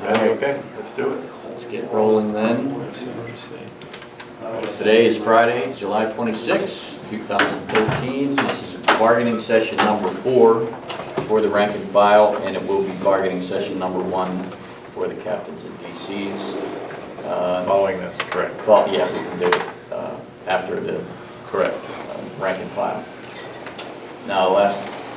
Okay, let's do it. Let's get rolling then. Today is Friday, July 26, 2013. This is bargaining session number 4 for the rank and file, and it will be bargaining session number 1 for the captains and DCs. Following this, correct? Yeah, we can do it after the Correct. rank and file. Now,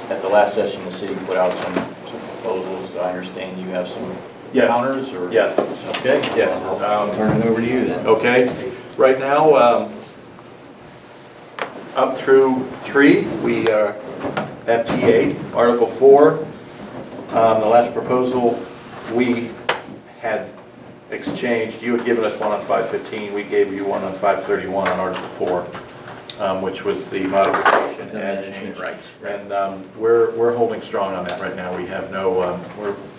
at the last session, the city put out some proposals. I understand you have some Yes. counters, or? Yes. Okay. Yes. I'll turn it over to you then. Okay, right now, up through 3, we are at T8, Article 4. The last proposal we had exchanged, you had given us one on 515, we gave you one on 531 on Article 4, which was the modification The and management change. rights. And we're holding strong on that right now. We have no,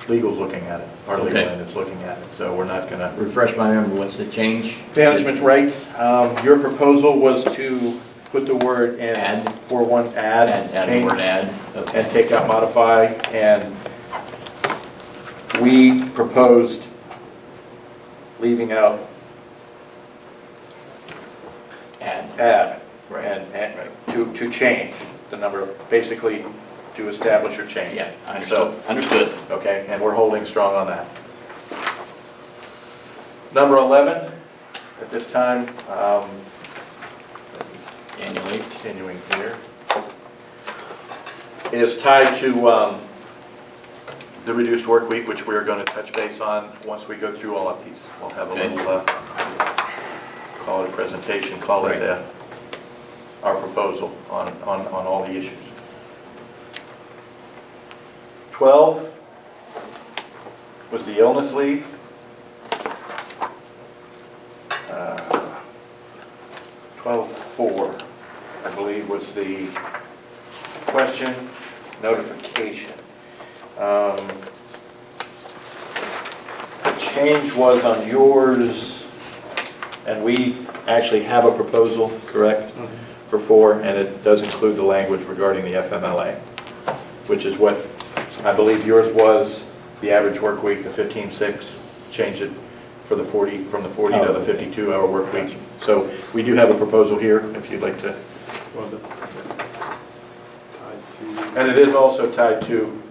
legal's looking at it, our legal Okay. end is looking at it, so we're not gonna. Refresh my memory, what's the change? Management rights, your proposal was to put the word in. Add. For one, add, Add the change, word add. Okay. and take out modify, and we proposed leaving out add, Right. and to change the number, basically to establish or change. Yeah, understood. Okay, and we're holding strong on that. Number 11, at this time, Annually. continuing here, is tied to the reduced work week, which we're going to touch base on once we go through all of these. We'll have a Okay. little, call it a presentation, call it Right. our proposal on all the issues. 12 was the illness leave. 12.4, I believe, was the question notification. The change was on yours, and we actually have a proposal, correct, for 4, and it does include the language regarding the FMLA, which is what I believe yours was, the average work week, the 15.6, change it for the 40, from the 40 to the 52-hour work week. So we do have a proposal here, if you'd like to. And it is also tied to,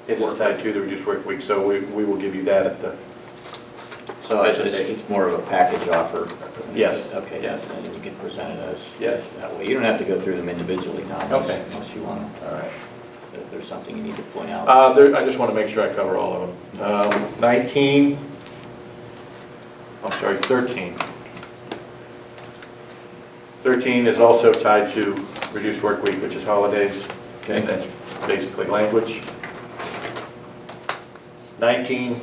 it is tied to the reduced work week, so we will give you that at the. So it's more of a package offer? Yes. Okay, Yes. and you can present it as Yes. that way. You don't have to go through them individually now, Okay. unless you want to. All right. If there's something you need to point out. I just want to make sure I cover all of them. 19, I'm sorry, 13. 13 is also tied to reduced work week, which is holidays. Okay. And that's basically language. 19,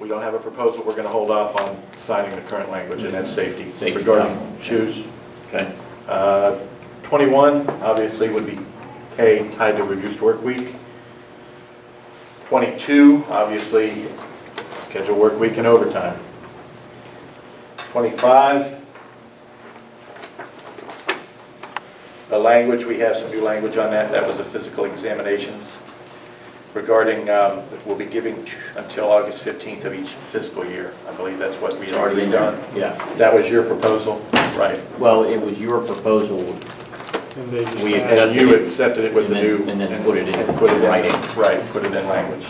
we don't have a proposal. We're going to hold off on signing the current language, and that's safety. Safety. Regarding shoes. Okay. 21, obviously, would be pay tied to reduced work week. 22, obviously, scheduled work week and overtime. 25, the language, we have some new language on that. That was the physical examinations regarding, we'll be giving until August 15th of each fiscal year. I believe that's what we It's already already in there. done. Yeah. That was your proposal, right? Well, it was your proposal. We And accepted you it. accepted it with the And new. then- and then put it in writing. Right, put it in language.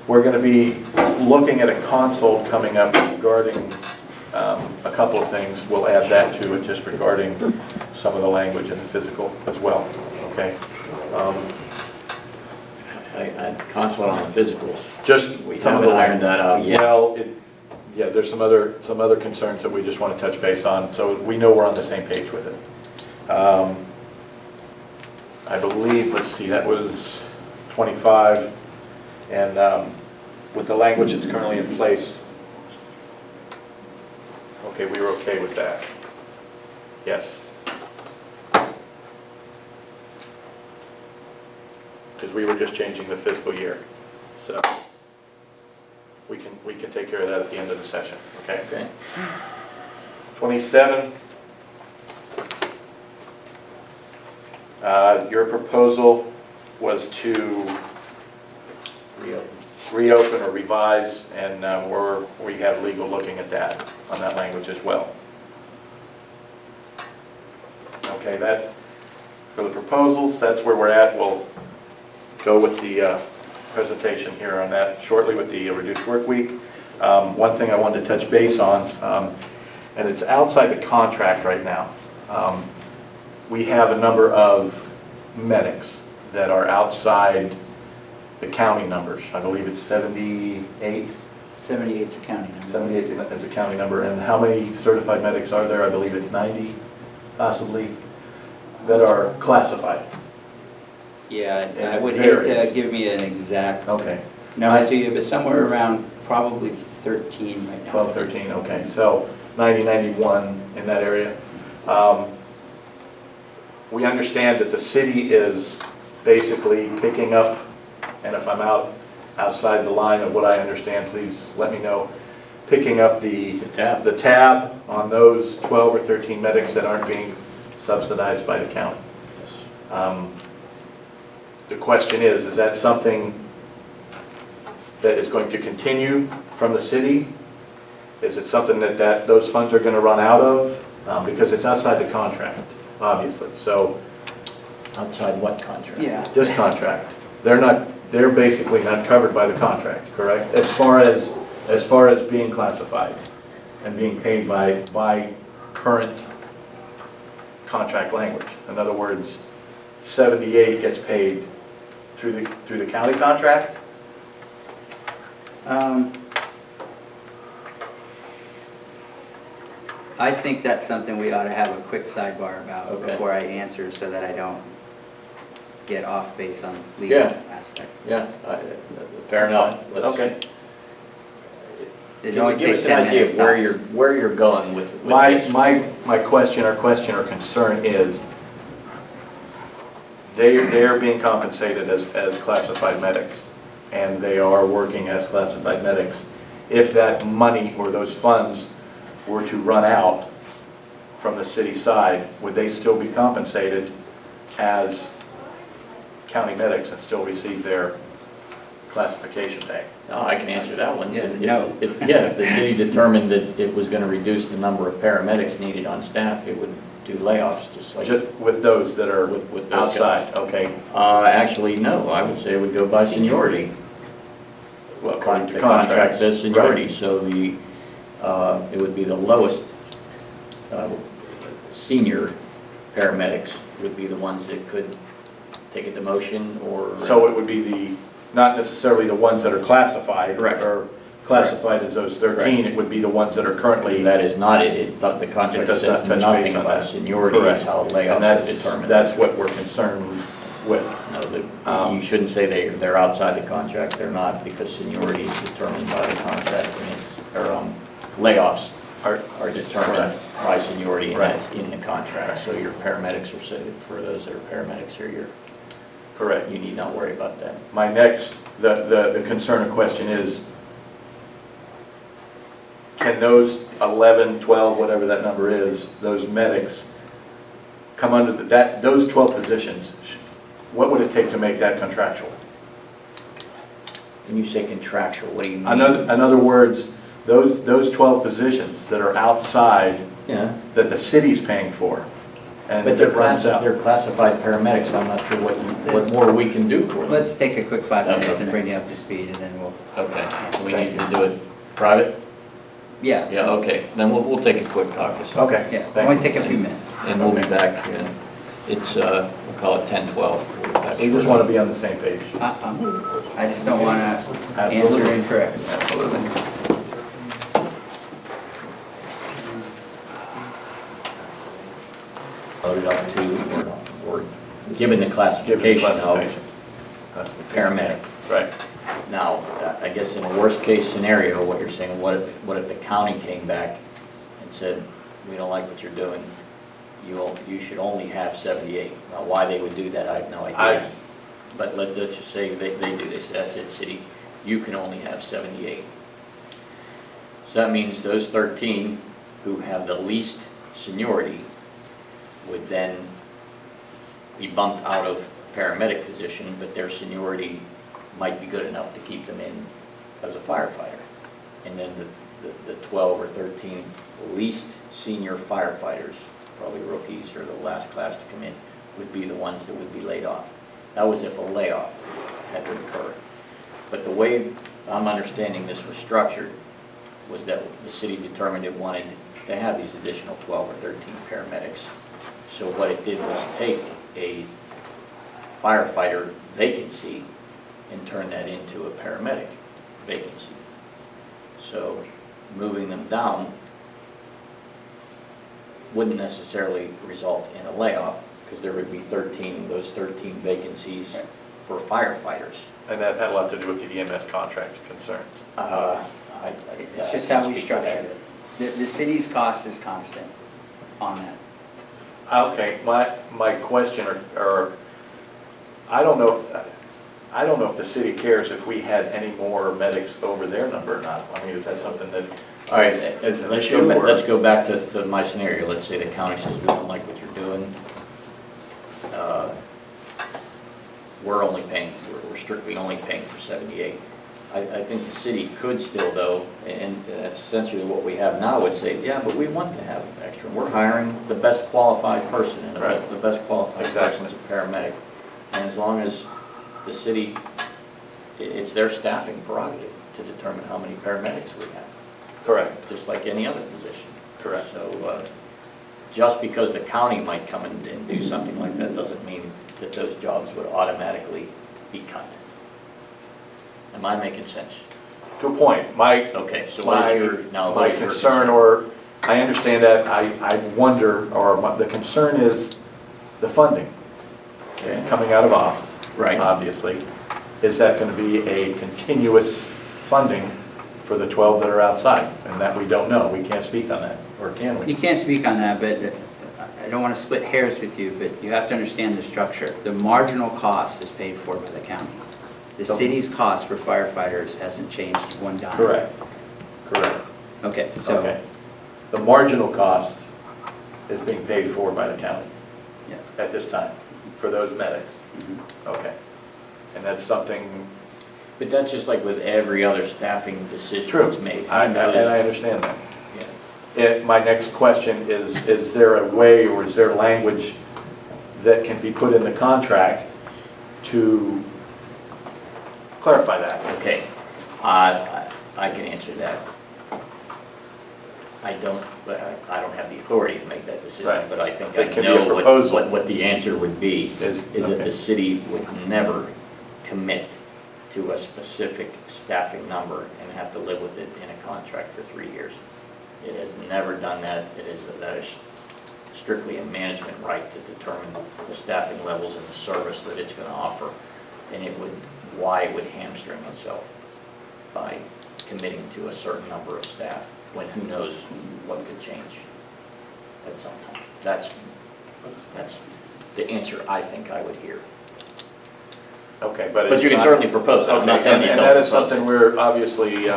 We're going to be looking at a consult coming up regarding a couple of things. We'll add that to it, just regarding some of the language and the physical as well, okay? I consult on the physicals. Just We some of haven't the ironed that out yet. Well, yeah, there's some other concerns that we just want to touch base on, so we know we're on the same page with it. I believe, let's see, that was 25, and with the language that's currently in place, okay, we were okay with that. Yes. Because we were just changing the fiscal year, so we can take care of that at the end of the session, okay? Okay. 27, your proposal was to Reopen. reopen or revise, and we have legal looking at that, on that language as well. Okay, that, for the proposals, that's where we're at. We'll go with the presentation here on that shortly with the reduced work week. One thing I wanted to touch base on, and it's outside the contract right now. We have a number of medics that are outside the county numbers. I believe it's 78? 78's a county number. 78 is a county number. And how many certified medics are there? I believe it's 90, possibly, that are classified. Yeah, And I would it hate varies. to give me an exact Okay, number to you, but somewhere around probably 13 right now. 12, 13, okay. So 90, 91 in that area. We understand that the city is basically picking up, and if I'm outside the line of what I understand, please let me know, picking up the tab on those 12 or 13 medics that aren't being subsidized by the county. The question is that something that is going to continue from the city? Is it something that those funds are going to run out of? Because it's outside the contract, obviously. So Outside what contract? Yeah. this contract, they're basically not covered by the contract, correct? As far as being classified and being paid by current contract language. In other words, 78 gets paid through the county contract? I think that's something we ought to have a quick sidebar about Okay. before I answer, so that I don't get off base on the legal Yeah. aspect. Yeah, fair enough. Let's- Okay. It Can only you give takes us an 10 idea minutes. of where tops. you're going with My this? question or concern is, they're being compensated as classified medics, and they are working as classified medics. If that money or those funds were to run out from the city side, would they still be compensated as county medics and still receive their classification pay? No, I can answer that one. Yeah, If- no. If the city determined that it was going to reduce the number of paramedics needed on staff, it would do layoffs, just like, With those that are With those outside, okay? actually, no, I would say it would go by seniority. Well, The according to contract says seniority, Right. so it would be the lowest senior paramedics would be the ones that could take a demotion or. So it would be not necessarily the ones that are classified. Correct. Or classified as those 13, Correct. it would be the ones that are currently. That is not it, the contract It does not says touch nothing base on about that. seniority, is Correct. how And layoffs are that's, determined. that's what we're concerned with. No, you shouldn't say they're outside the contract, they're not, because seniority is determined by the contract, or layoffs are determined by seniority, and Right. that's in the contract. So your paramedics are said, for those that are paramedics here, Correct. you need not worry about that. My next, the concern or question is, can those 11, 12, whatever that number is, those medics come under those 12 positions? What would it take to make that contractual? When you say contractual, what do you mean? In other words, those 12 positions that are outside, Yeah, that the city's paying for, and but if it runs out. they're classified paramedics, I'm not sure what more we can do for them. Let's take a quick 5 That's minutes and okay. bring you up to speed, and then we'll, Okay, we need to do it private? yeah, Yeah, okay, then we'll take a quick caucus. Okay. yeah, Thank only you. take a few minutes. And we'll be back, it's, we'll call it 10:12. We'll be back We just shortly. want to be on the same page. I just don't want to answer Absolutely. incorrectly. Absolutely. Loaded up to, or given the Given the classification of classification. paramedic. Right. Now, I guess in a worst-case scenario, what you're saying, what if the county came back and said, we don't like what you're doing, you should only have 78. Now, why they would do that, I have no idea. But let's just say they do this, that's it, city, you can only have 78. So that means those 13 who have the least seniority would then be bumped out of paramedic position, but their seniority might be good enough to keep them in as a firefighter. And then the 12 or 13 least senior firefighters, probably rookies or the last class to come in, would be the ones that would be laid off. That was if a layoff had to occur. But the way I'm understanding this was structured was that the city determined it wanted to have these additional 12 or 13 paramedics. So what it did was take a firefighter vacancy and turn that into a paramedic vacancy. So moving them down wouldn't necessarily result in a layoff, because there would be 13, those 13 vacancies for firefighters. And that had a lot to do with the EMS contract concerns. It's just how we structured it. The city's cost is constant on that. Okay, my question, or I don't know if the city cares if we had any more medics over their number or not. I mean, is that something that? All right, is an let's issue, or- go back to my scenario. Let's say the county says, we don't like what you're doing. We're strictly only paying for 78. I think the city could still, though, and that's essentially what we have now, would say, yeah, but we want to have extra. We're hiring the best qualified person, and Right. the best qualified Exactly. person is a paramedic. And as long as the city, it's their staffing prerogative to determine how many paramedics we have, Correct, just like any other position. correct. So just because the county might come in and do something like that doesn't mean that those jobs would automatically be cut. Am I making sense? To a point, my Okay, so what is your, now my what is your concern, or I understand that, I wonder, or the concern is the funding Okay. coming out of ops. Right. Obviously. Is that going to be a continuous funding for the 12 that are outside? And that we don't know. We can't speak on that, or can You we? can't speak on that, but I don't want to split hairs with you, but you have to understand the structure. The marginal cost is paid for by the county. The So- city's cost for firefighters hasn't changed one dime. Correct, correct. Okay, so, Okay. The marginal cost is being paid for by the county yes. at this time for those medics. Mhm. Okay. And that's something, But that's just like with every other staffing decision true. that's made. And I understand that. Yeah. My next question is there a way, or is there language that can be put in the contract to clarify that? Okay, I can answer that. I don't have the authority to make that decision, Right. but I think It I can be a know proposal. what the answer would be, is that okay. the city would never commit to a specific staffing number and have to live with it in a contract for 3 years. It has never done that. That is strictly a management right to determine the staffing levels and the service that it's going to offer. And why it would hamstring itself by committing to a certain number of staff, when who knows what could change at some time. That's the answer I think I would hear. Okay, but But it's you can not- certainly propose it. I'm not Okay, telling you and don't that is propose something it. we're obviously,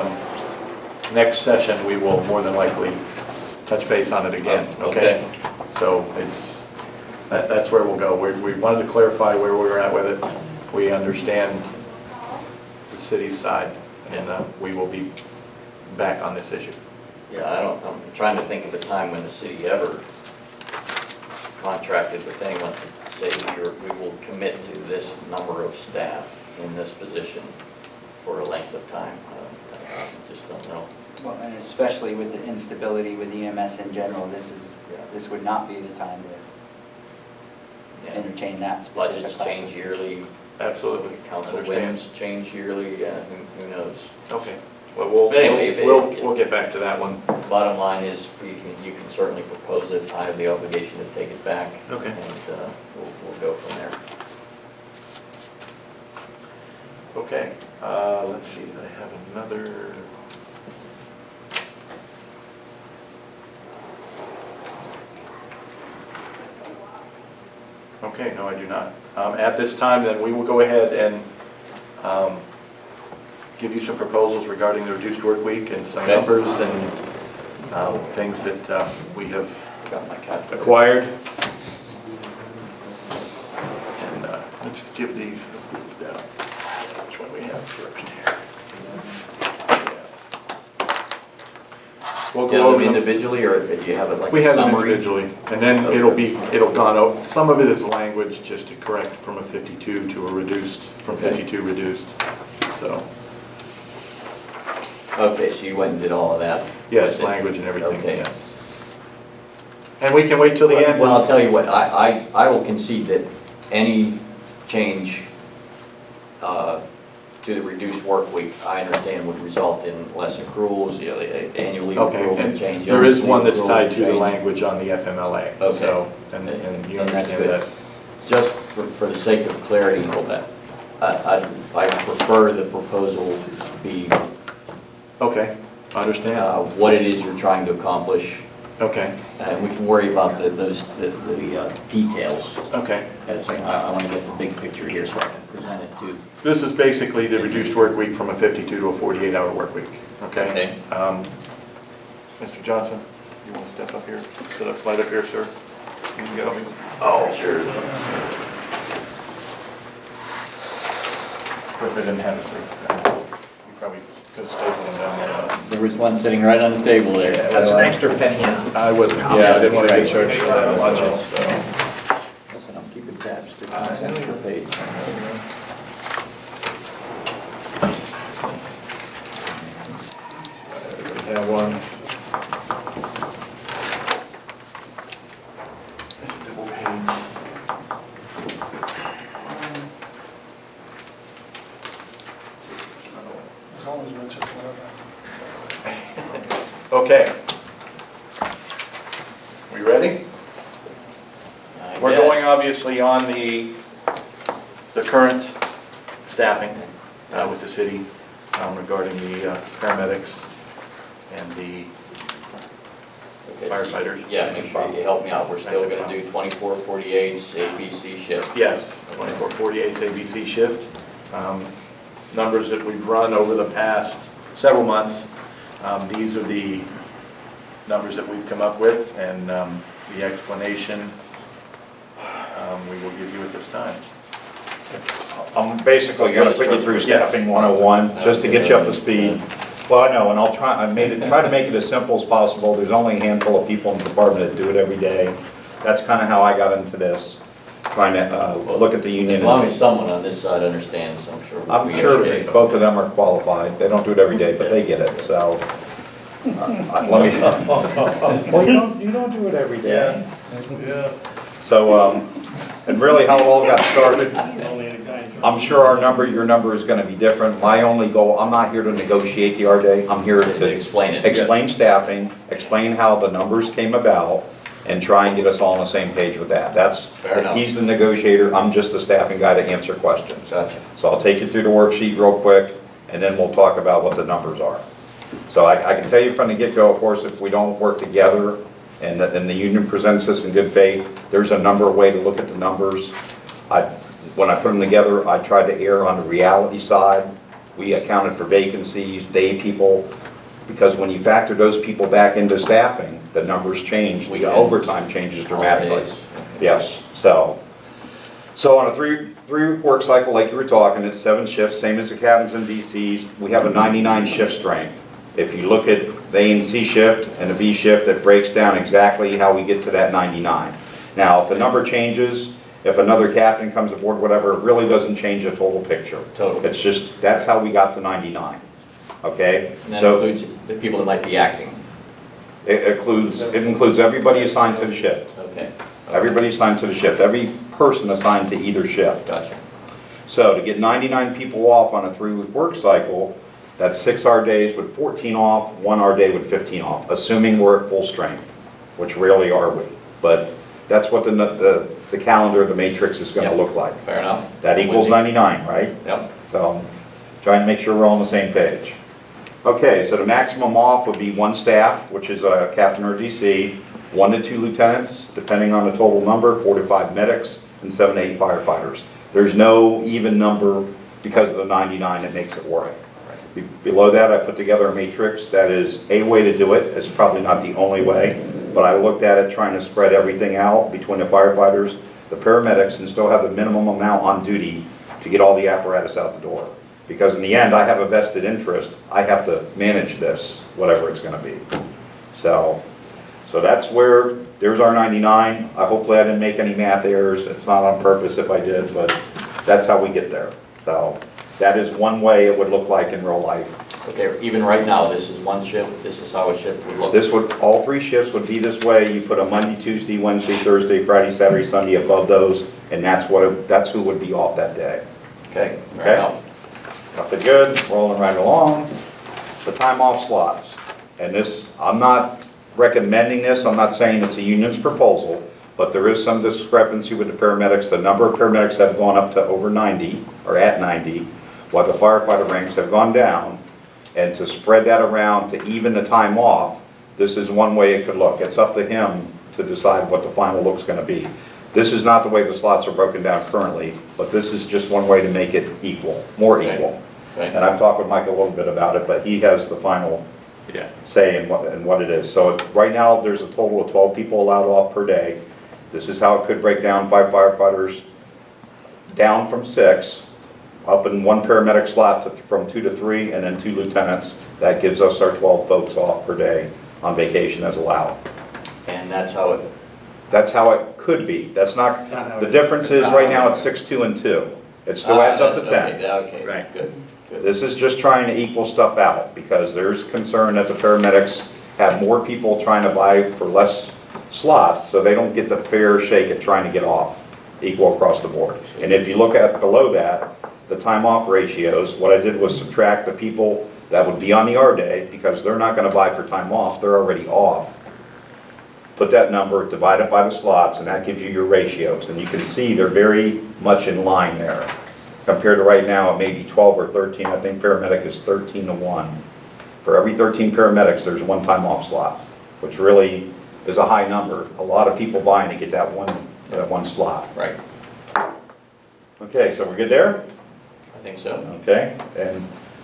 next session, we will more than likely touch base on it again, okay? So that's where we'll go. We wanted to clarify where we were at with it. We understand the city's side, and we will be back on this issue. Yeah, I'm trying to think of a time when the city ever contracted with anyone to say we will commit to this number of staff in this position for a length of time. I just don't know. Well, and especially with the instability with EMS in general, this would not be the time to Yeah. entertain that specific Budgets change classification. yearly, Absolutely. council Understand. whims change yearly, who knows? Okay. Well, But anyway, we'll get back to that one. Bottom line is, you can certainly propose it. I have the obligation to take it back. Okay. And we'll go from there. Okay, let's see, I have another. Okay, no, I do not. At this time, then, we will go ahead and give you some proposals regarding the reduced work week and some Okay. numbers and things that we have Got my calculator. acquired. And let's just give these, which one we have first here? We'll Do you go have over them them. individually, or do you have it like We a have them summary? individually, and then it'll gone over, some of it is language just to correct from a 52 to a reduced, from Okay. 52 reduced, so, Okay, so you went and did all of that? yes, with it? language and everything, Okay. yes. And we can wait till the end. Well, I'll tell you what, I will concede that any change to the reduced work week, I understand would result in less accruals, the annual leave Okay, accruals would and change. there is one that's accruals tied would to the change. language on the FMLA, Okay. so, and you And that's understand good. that. Just for the sake of clarity, I prefer the proposal be Okay, understand, what it is you're trying to accomplish, okay, and we can worry about the details. okay. I want to get the big picture here so I can present it to. This is basically the reduced work week from a 52 to a 48-hour work week, okay? Okay. Mr. Johnson, you want to step up here, sit up, slide up here, sir? You can go. Oh, sure. Of course, I didn't have a seat. You probably could have stapled them down there. There was one sitting right on the table there. That's an extra penny in. I wasn't, yeah, I didn't want to get charged for that much, so. Listen, I'm keeping tabs, 15 cents per page. Yeah, one. Double page. Okay. We ready? We're going obviously on the current staffing with the city regarding the paramedics and the firefighters. Yeah, make sure you help me out. We're still going to do 24/48 ABC shift. Yes, 24/48 ABC shift. Numbers that we've run over the past several months, these are the numbers that we've come up with, and the explanation we will give you at this time. I'm basically gonna put you through Yes. staffing 101, just to get you up to speed. Well, I know, and I'll try to make it as simple as possible. There's only a handful of people in the department that do it every day. That's kind of how I got into this, trying to look at the union. As long as someone on this side understands, I'm sure we'll I'm be sure okay. both of them are qualified. They don't do it every day, but they get it, so. Let me. Well, you don't do it every day. Yeah. So, and really how it all got started, I'm sure your number is gonna be different. My only goal, I'm not here to negotiate the RJ, I'm here To to explain it. explain staffing, explain how the numbers came about, and try and get us all on the same page with that. Fair enough. He's the negotiator, I'm just the staffing guy to answer questions. Gotcha. So I'll take you through the worksheet real quick, and then we'll talk about what the numbers are. So I can tell you from the get-go, of course, if we don't work together, and the union presents this in good faith, there's a number of ways to look at the numbers. When I put them together, I tried to err on the reality side. We accounted for vacancies, day people, because when you factor those people back into staffing, the numbers change, the Weekends. overtime changes dramatically. Holidays. Yes, so on a three work cycle, like you were talking, it's 7 shifts, same as the captains and DCs. We have a 99 shift strength. If you look at the A and C shift and the B shift, it breaks down exactly how we get to that 99. Now, if the number changes, if another captain comes aboard, whatever, it really doesn't change the total picture. Total. It's just, that's how we got to 99, okay? And that So includes the people that might be acting. it includes everybody assigned to the shift. Okay. Everybody assigned to the shift, every person assigned to either shift. Gotcha. So to get 99 people off on a 3-week work cycle, that's 6-hour days with 14 off, 1-hour day with 15 off, assuming we're at full strength, which rarely are we. But that's what the calendar, the matrix is gonna Yep. look like. Fair enough. That equals 99, right? Yep. So I'm trying to make sure we're all on the same page. Okay, so the maximum off would be 1 staff, which is a captain or DC, 1 to 2 lieutenants, depending on the total number, 4 to 5 medics, and 7 to 8 firefighters. There's no even number because of the 99 that makes it work. Below that, I put together a matrix that is a way to do it. It's probably not the only way, but I looked at it trying to spread everything out between the firefighters the paramedics and still have the minimum amount on duty to get all the apparatus out the door. Because in the end, I have a vested interest. I have to manage this, whatever it's going to be. So that's where, there's our 99. Hopefully I didn't make any math errors. It's not on purpose if I did, but that's how we get there. So that is one way it would look like in real life. Okay, even right now, this is one shift, this is how a shift would look. This would, all 3 shifts would be this way. You put a Monday, Tuesday, Wednesday, Thursday, Friday, Saturday, Sunday above those, and that's who would be off that day. Okay, Okay. fair enough. Nothing good, rolling right along. The time off slots. And this, I'm not recommending this, I'm not saying it's a union's proposal, but there is some discrepancy with the paramedics. The number of paramedics have gone up to over 90, or at 90, while the firefighter ranks have gone down. And to spread that around to even the time off, this is one way it could look. It's up to him to decide what the final look's gonna be. This is not the way the slots are broken down currently, but this is just one way to make it equal, more Okay. equal. Okay. And I've talked with Mike a little bit about it, but he has the final say in what it is. So right now, there's a total of 12 people allowed off per day. This is how it could break down: 5 firefighters down from 6, up in 1 paramedic slot from 2 to 3, and then 2 lieutenants. That gives us our 12 folks off per day on vacation as allowed. And that's how it, That's how it could be. That's not, the difference is right now it's 6, 2, and 2. It still adds up to 10. Okay, okay, Right. good, good. This is just trying to equal stuff out, because there's concern that the paramedics have more people trying to buy for less slots, so they don't get the fair shake at trying to get off, equal across the board. And if you look at below that, the time off ratios, what I did was subtract the people that would be on the R day, because they're not gonna buy for time off, they're already off. Put that number, divide it by the slots, and that gives you your ratios. And you can see they're very much in line there. Compared to right now, it may be 12 or 13. I think paramedic is 13 to 1. For every 13 paramedics, there's 1 time off slot, which really is a high number. A lot of people buying to get that one slot. Right, Okay, so we're good there? I think so. Okay,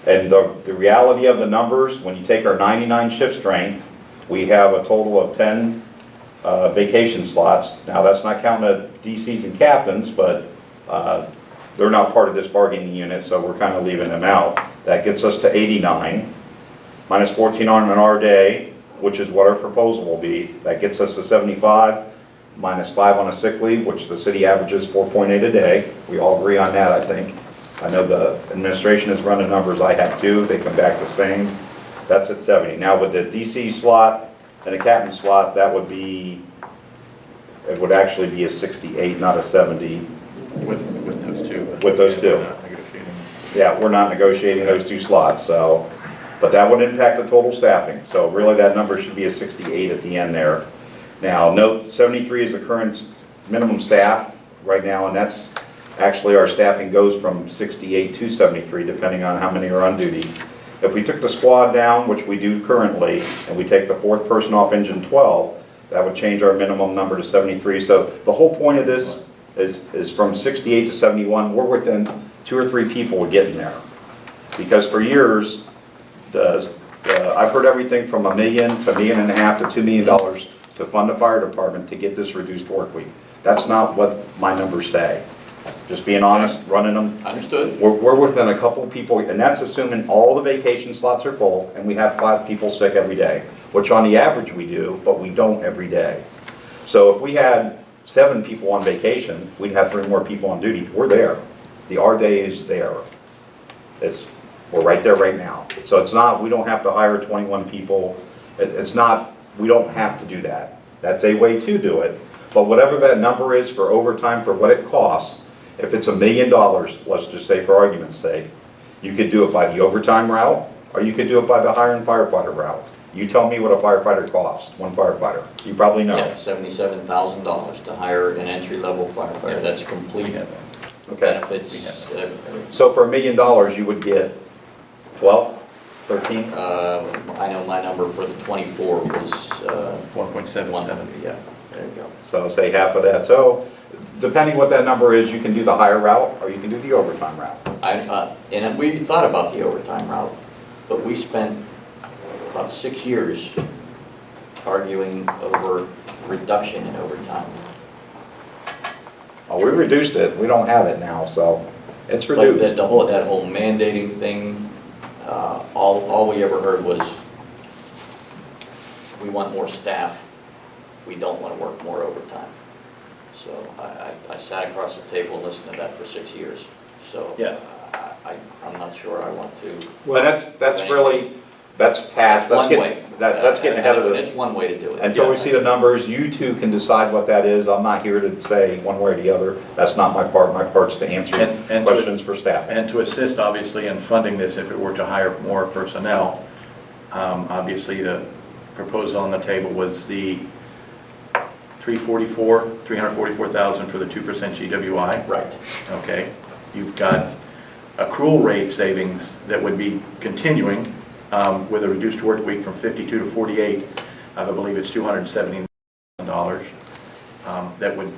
and the reality of the numbers, when you take our 99 shift strength, we have a total of 10 vacation slots. Now, that's not counting the DCs and captains, but they're not part of this bargaining unit, so we're kind of leaving them out. That gets us to 89, minus 14 on an R day, which is what our proposal will be. That gets us to 75, minus 5 on a sick leave, which the city averages 4.8 a day. We all agree on that, I think. I know the administration has run the numbers, I have too, they come back the same. That's at 70. Now with the DC slot and the captain slot, that would be, it would actually be a 68, not a 70. With those two. With those two. We're not negotiating. Yeah, we're not negotiating those 2 slots, so, but that would impact the total staffing. So really that number should be a 68 at the end there. Now, note 73 is the current minimum staff right now, and that's actually our staffing goes from 68 to 73, depending on how many are on duty. If we took the squad down, which we do currently, and we take the 4th person off engine 12, that would change our minimum number to 73. So the whole point of this is from 68 to 71, we're within 2 or 3 people getting there. Because for years, I've heard everything from $1 million to $1.5 million to $2 million to fund the fire department to get this reduced work week. That's not what my numbers say. Just being honest, running them. Understood? We're within a couple of people, and that's assuming all the vacation slots are full, and we have 5 people sick every day, which on the average we do, but we don't every day. So if we had 7 people on vacation, we'd have 3 more people on duty. We're there. The R day is there. We're right there right now. So it's not, we don't have to hire 21 people. It's not, we don't have to do that. That's a way to do it. But whatever that number is for overtime, for what it costs, if it's $1 million, let's just say for argument's sake, you could do it by the overtime route, or you could do it by the hiring firefighter route. You tell me what a firefighter costs, one firefighter. You probably know. Yeah, $77,000 to hire an entry-level firefighter. That's complete Okay. benefits. So for $1 million, you would get 12, 13? I know my number for the 24 was 1.77. Yeah, there you go. So say half of that. So depending what that number is, you can do the higher route, or you can do the overtime route. And we thought about the overtime route, but we spent about 6 years arguing over reduction in overtime. Oh, we reduced it, we don't have it now, so it's But reduced. that whole mandating thing, all we ever heard was, we want more staff, we don't want to work more overtime. So I sat across the table and listened to that for 6 years. So Yes. I'm not sure I want to. Well, that's really, that's past, that's one way. getting, that's getting ahead of It's the, one way to do it. until we see the numbers, you two can decide what that is. I'm not here to say one way or the other. That's not my part's to answer And questions for staff. And to assist, obviously, in funding this, if it were to hire more personnel, obviously, the proposal on the table was the 344,000 for the 2% GWI. Right. Okay. You've got accrual rate savings that would be continuing with a reduced work week from 52 to 48. I believe it's $270,000. That would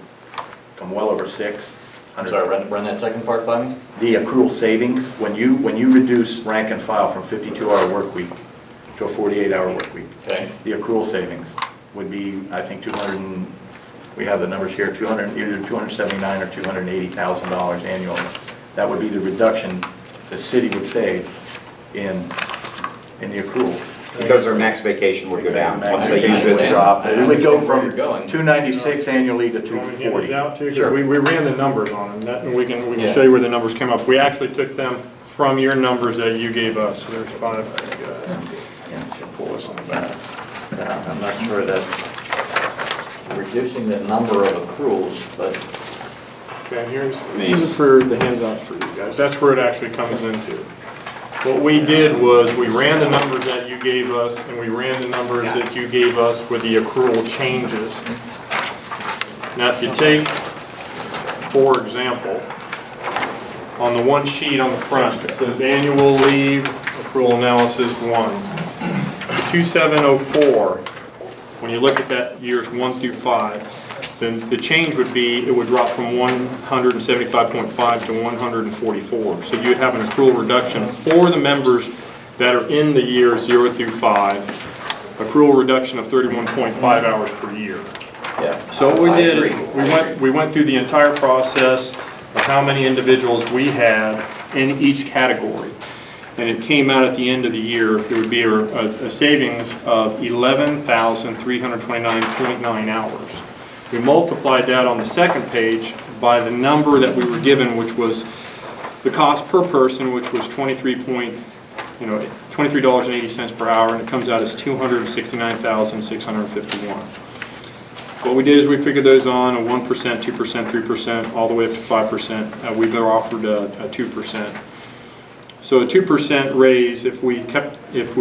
come well over $600. I'm sorry, run that second part by me? The accrual savings, when you reduce rank and file from 52-hour work week to a 48-hour work week, Okay. the accrual savings would be, I think, we have the numbers here, either $279,000 or $280,000 annually. That would be the reduction the city would save in the accrual. Because their max vacation would go down. Max Once they use vacation would it, drop. I We would go understand where from you're going. 296 annually to Want me to hand these 240. out too? 'Cause Sure. we ran the numbers on them, and we can Yeah. show you where the numbers came up. We actually took them from your numbers that you gave us. So there's 5. Pull this on the back. I'm not sure that reducing the number of accruals, but Okay, these are for the handouts for you guys. That's where it actually comes into. What we did was we ran the numbers that you gave us, and we ran the numbers that you gave us with the accrual changes. Now, if you take, for example, on the one sheet on the front, it says annual leave, accrual analysis 1. The 2704, when you look at that years 1 through 5, then the change would be, it would drop from 175.5 to 144. So you'd have an accrual reduction for the members that are in the years 0 through 5, accrual reduction of 31.5 hours per year. yeah. So what we I did is, agree. we went through the entire process of how many individuals we had in each category. And it came out at the end of the year, there would be a savings of 11,329.9 hours. We multiplied that on the second page by the number that we were given, which was the cost per person, which was $23.80 per hour, and it comes out as $269,651. What we did is we figured those on a 1%, 2%, 3%, all the way up to 5%. We've offered a 2%. So a 2% raise, if we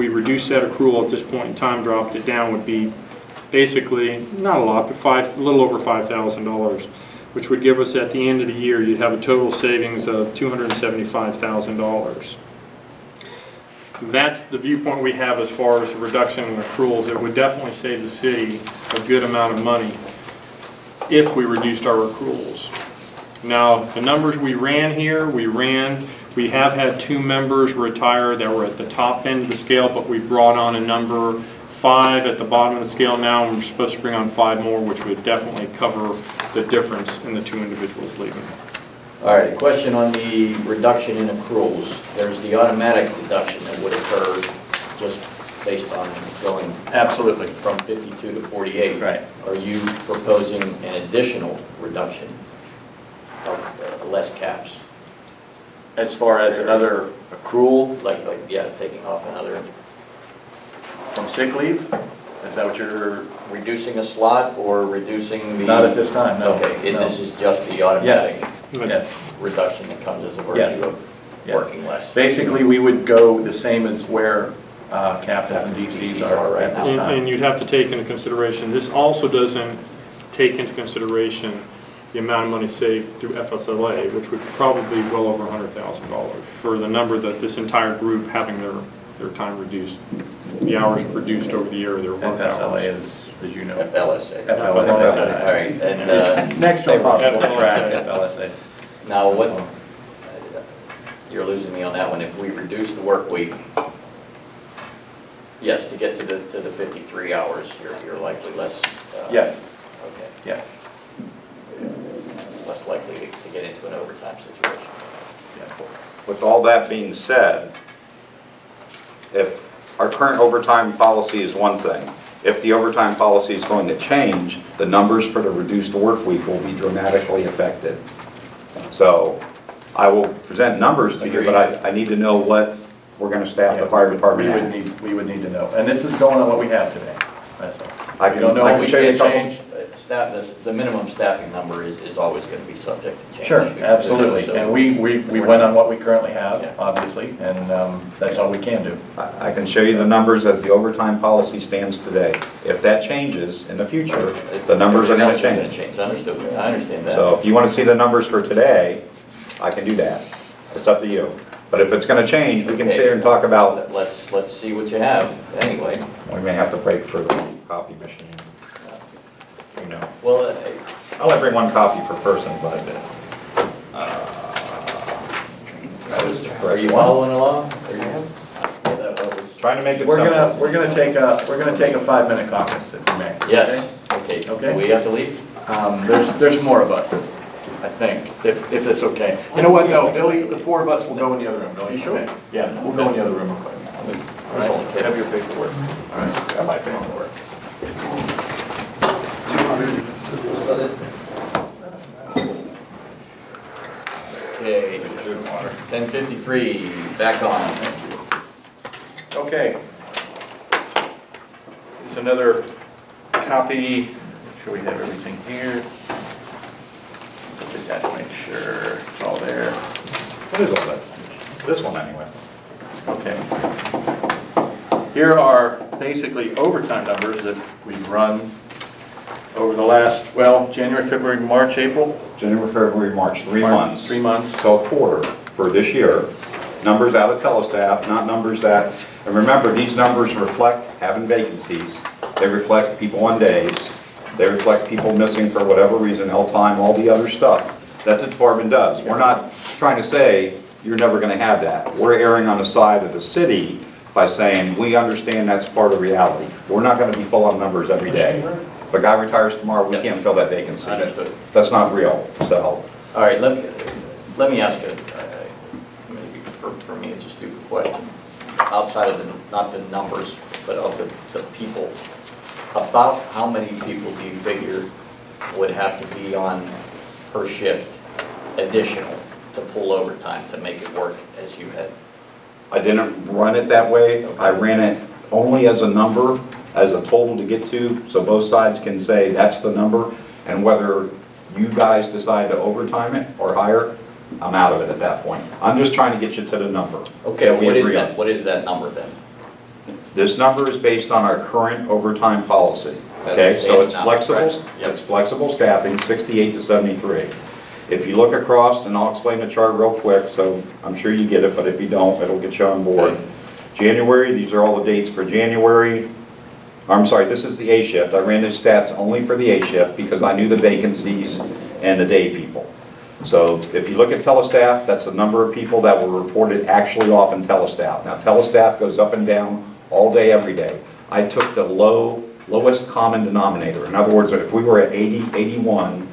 reduced that accrual at this point in time, dropped it down, would be basically, not a lot, but a little over $5,000, which would give us at the end of the year, you'd have a total savings of $275,000. That's the viewpoint we have as far as reduction in accruals. It would definitely save the city a good amount of money if we reduced our accruals. Now, the numbers we ran here, we have had 2 members retire that were at the top end of the scale, but we brought on a number 5 at the bottom of the scale now, and we're supposed to bring on 5 more, which would definitely cover the difference in the 2 individuals leaving. All right, question on the reduction in accruals. There's the automatic reduction that would occur just based on going Absolutely. from 52 to 48. Right. Are you proposing an additional reduction of less caps? As far as another accrual Yeah, taking off another, from sick leave? Is that what you're? reducing a slot or reducing the? Not at this time, no. Okay, and No. this is just the automatic Yes. reduction that comes as a Yes. virtue of Yes. working less? Basically, we would go the same as where captains and DCs are right at this And time. you'd have to take into consideration, this also doesn't take into consideration the amount of money saved through FSLA, which would probably be well over $100,000 for the number that this entire group having their time reduced, the hours reduced over the year, their work FSLA hours. is, as you know. FLSA. FLSA. All right, and Next to impossible to FLSA. track, FLSA. now what, you're losing me on that one. If we reduce the work week, yes, to get to the 53 hours, you're likely less. Yes, Okay, yes. less likely overtime situation. With all that being said, if our current overtime policy is one thing, if the overtime policy is going to change, the numbers for the reduced work week will be dramatically affected. So I will present numbers to you, but I need to know what we're going to staff the fire department at. We would need to know, and this is going on what we have today, that's all. I We can, don't know I what can show you a can't couple. change, the minimum staffing number is always going to be subject to change. Sure, absolutely, So- and we went on what we currently have, Yeah. obviously, and that's all we can do. I can show you the numbers as the overtime policy stands today. If that changes in the future, the numbers are going to Everything else is change. gonna change, understood, I understand that. So if you want to see the numbers for today, I can do that. It's up to you. But if it's going to change, we can sit here and talk about, Let's see what you have, anyway. we may have to break for the copy machine. You know, Well, I only bring one copy per person, but. That is the are correct you one. following along? Are you? Yeah, that was- Trying to make it We're simple. gonna take a 5-minute conference, if we may. Yes, okay, Okay. do we have to leave? There's more of us, I think, if it's okay. You know what, no, Billy, the 4 of us will go in the other room, don't you? You sure? Okay. Yeah, we'll go in the other room real quick. All There's only right, kidding. have your paperwork. All right, got my paperwork. Okay, 10:53, back on. Okay. Here's another copy, make sure we have everything here. Look at that to make sure it's all there. What is all that? This one anyway. Okay. Here are basically overtime numbers that we've run over the last, well, January, February, March, April? January, February, March, 3 months. 3 months. So a quarter for this year. Numbers out of Telestaff, not numbers that, and remember, these numbers reflect having vacancies. They reflect people on days. They reflect people missing for whatever reason, L-time, all the other stuff that the department does. We're not trying to say you're never going to have that. We're erring on the side of the city by saying we understand that's part of reality. We're not going to be full on numbers every day. If a guy retires tomorrow, we can't fill that vacancy. Understood. That's not real, so. All right, let me ask you, maybe for me it's a stupid question. Outside of not the numbers, but of the people, about how many people do you figure would have to be on per shift additional to pull overtime to make it work as you had? I didn't run it that way. I ran it only as a number, as a total to get to, so both sides can say that's the number, and whether you guys decide to overtime it or hire, I'm out of it at that point. I'm just trying to get you to the number. Okay, that we what is agree on. that? What is that number then? This number is based on our current overtime policy. As it Okay, so stands it's now, flexible, correct? it's flexible staffing, 68 to 73. If you look across, and I'll explain the chart real quick, so I'm sure you get it, but if you don't, it'll get you on board. Okay. January, these are all the dates for January. I'm sorry, this is the A shift. I ran the stats only for the A shift because I knew the vacancies and the day people. So if you look at Telestaff, that's the number of people that were reported actually off in Telestaff. Now, Telestaff goes up and down all day, every day. I took the lowest common denominator. In other words, if we were at 80, 81,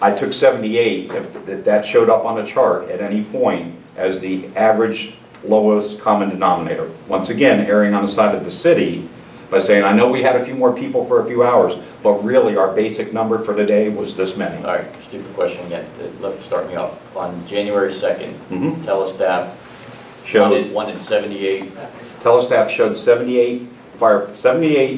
I took 78, if that showed up on the chart at any point as the average lowest common denominator. Once again, erring on the side of the city by saying, I know we had a few more people for a few hours, but really our basic number for the day was this many. All right, stupid question again. Start me off. On January 2nd, Mhm. Telestaff Showed, wanted 78. Telestaff showed 78